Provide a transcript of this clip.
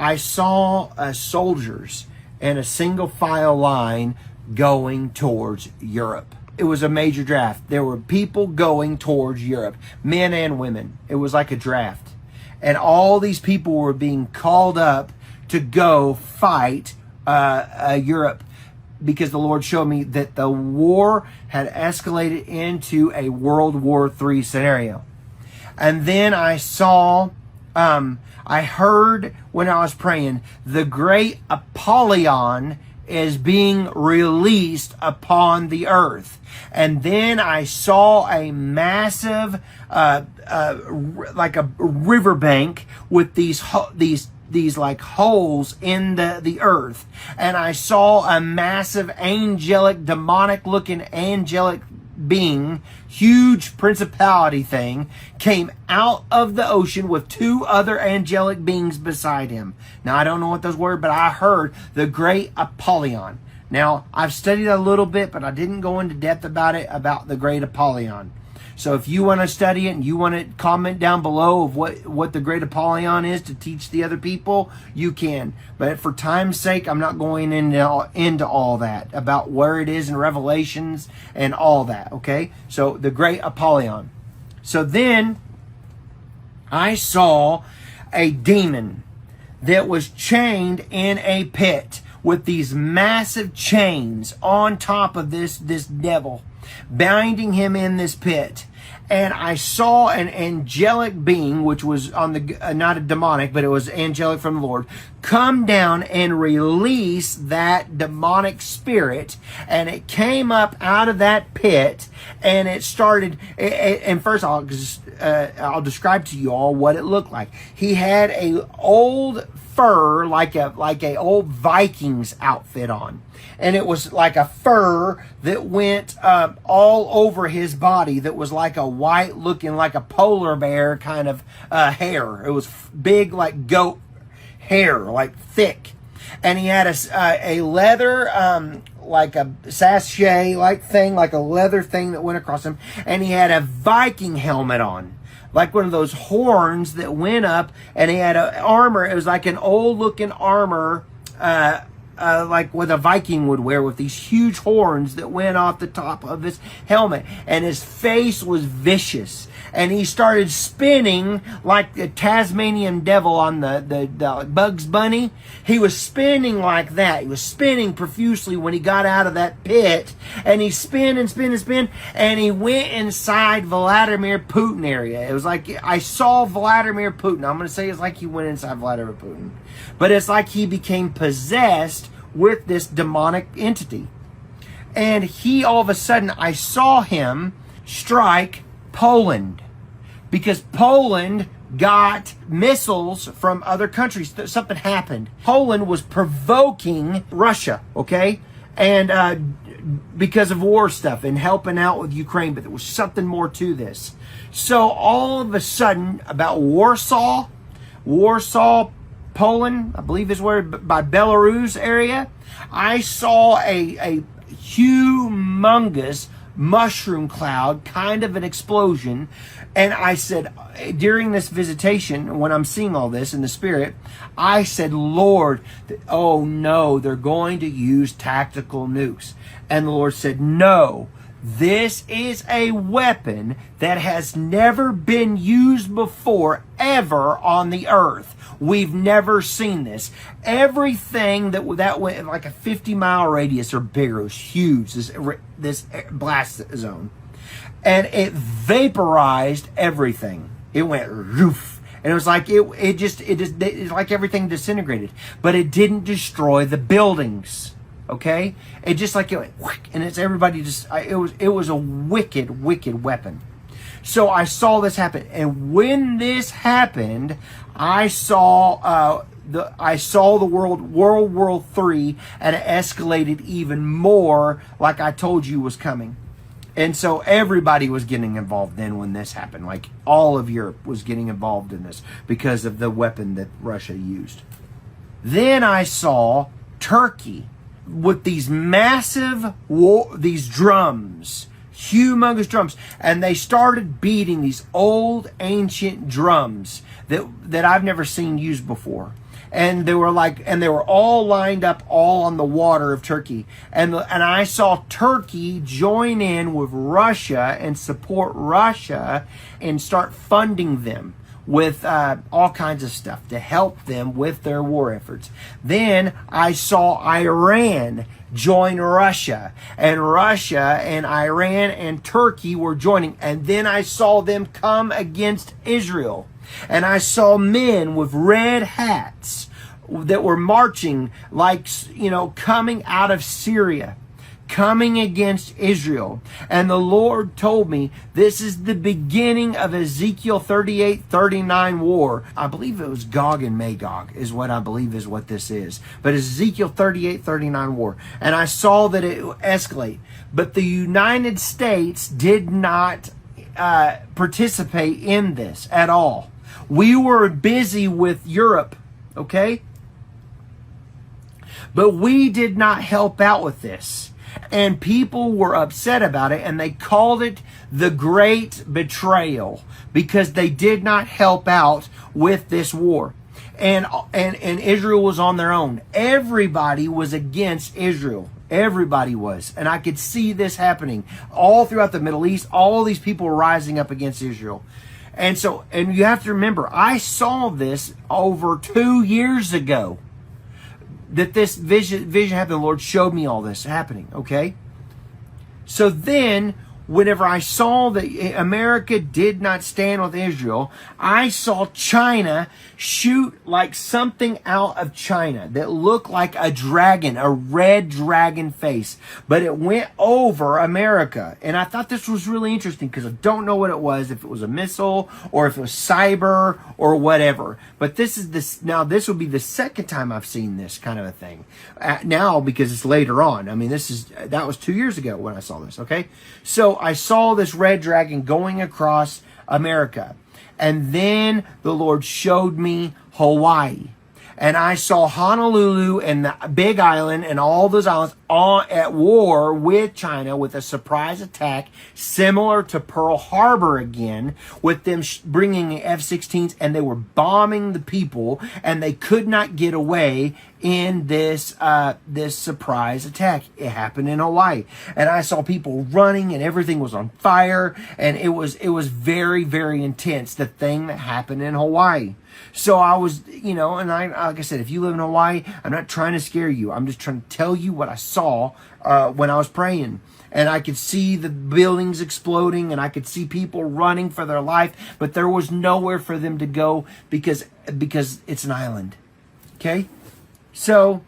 I saw soldiers in a single file line going towards Europe. It was a major draft. There were people going towards Europe, men and women. It was like a draft. And all these people were being called up to go fight Europe, because the Lord showed me that the war had escalated into a World War III scenario. And then I saw, I heard when I was praying, the great Apollyon is being released upon the earth. And then I saw a massive, like a riverbank with these like holes in the earth. And I saw a massive angelic, demonic looking angelic being, huge principality thing, came out of the ocean with two other angelic beings beside him. Now, I don't know what those were, but I heard the great Apollyon. Now, I've studied a little bit, but I didn't go into depth about it, about the great Apollyon. So if you want to study it and you want to comment down below of what the great Apollyon is to teach the other people, you can. But for time's sake, I'm not going into all that, about where it is in Revelations and all that, okay? So the great Apollyon. So then I saw a demon that was chained in a pit with these massive chains on top of this devil, binding him in this pit. And I saw an angelic being, which was on the not a demonic, but it was angelic from the Lord, come down and release that demonic spirit. And it came up out of that pit, and it started. And first, I'll describe to you all what it looked like. He had a old fur, like a old Vikings outfit on. And it was like a fur that went all over his body, that was like a white looking, like a polar bear kind of hair. It was big, like goat hair, like thick. And he had a leather, like a sachet like thing, like a leather thing that went across him. And he had a Viking helmet on, like one of those horns that went up. And he had an armor. It was like an old looking armor, like what a Viking would wear, with these huge horns that went off the top of his helmet. And his face was vicious. And he started spinning like the Tasmanian devil on the Bugs Bunny. He was spinning like that. He was spinning profusely when he got out of that pit. And he spun and spun and spun. And he went inside Vladimir Putin area. It was like, I saw Vladimir Putin. I'm going to say it's like he went inside Vladimir Putin. But it's like he became possessed with this demonic entity. And he, all of a sudden, I saw him strike Poland, because Poland got missiles from other countries. Something happened. Poland was provoking Russia, okay? And because of war stuff and helping out with Ukraine, but there was something more to this. So all of a sudden, about Warsaw, Poland, I believe is where, by Belarus area, I saw a humongous mushroom cloud, kind of an explosion. And I said, during this visitation, when I'm seeing all this in the spirit, I said, Lord, oh no, they're going to use tactical nukes. And the Lord said, no, this is a weapon that has never been used before, ever on the earth. We've never seen this. Everything that went like a 50-mile radius or bigger, it was huge, this blast zone. And it vaporized everything. It went roof. And it was like, it's like everything disintegrated. But it didn't destroy the buildings. Okay? It just like, it went whack, and it's everybody just, it was a wicked, wicked weapon. So I saw this happen. And when this happened, I saw the World War III, and it escalated even more, like I told you was coming. And so everybody was getting involved then when this happened. Like all of Europe was getting involved in this because of the weapon that Russia used. Then I saw Turkey with these massive these drums, humongous drums, and they started beating these old ancient drums that I've never seen used before. and they were all lined up all on the water of Turkey. And I saw Turkey join in with Russia and support Russia and start funding them with all kinds of stuff to help them with their war efforts. Then I saw Iran join Russia and Iran and Turkey were joining. And then I saw them come against Israel. And I saw men with red hats that were marching coming out of Syria, coming against Israel. And the Lord told me this is the beginning of Ezekiel 38-39 war. I believe it was Gog and Magog is what I believe is what this is. But Ezekiel 38-39 war. And I saw that it escalate. But the United States did not participate in this at all. We were busy with Europe, okay? But we did not help out with this. And people were upset about it, and they called it the Great Betrayal because they did not help out with this war. And Israel was on their own. Everybody was against Israel. Everybody was. And I could see this happening all throughout the Middle East. All these people were rising up against Israel. And you have to remember, I saw this over 2 years ago. That this vision happened. The Lord showed me all this happening, okay? So then, whenever I saw that America did not stand with Israel, I saw China shoot like something out of China that looked like a dragon, a red dragon face. But it went over America. And I thought this was really interesting because I don't know what it was, if it was a missile or if it was cyber or whatever. But this would be the second time I've seen this kind of a thing. Now, because it's later on. I mean, that was 2 years ago when I saw this, okay? So I saw this red dragon going across America. And then the Lord showed me Hawaii. And I saw Honolulu and the Big Island and all those islands at war with China with a surprise attack similar to Pearl Harbor again, with them bringing F-16s, and they were bombing the people, and they could not get away in this surprise attack. It happened in Hawaii, and I saw people running, and everything was on fire, and it was very, very intense, the thing that happened in Hawaii. So I was, and like I said, if you live in Hawaii, I'm not trying to scare you. I'm just trying to tell you what I saw when I was praying. And I could see the buildings exploding, and I could see people running for their life, but there was nowhere for them to go because it's an island. Okay? So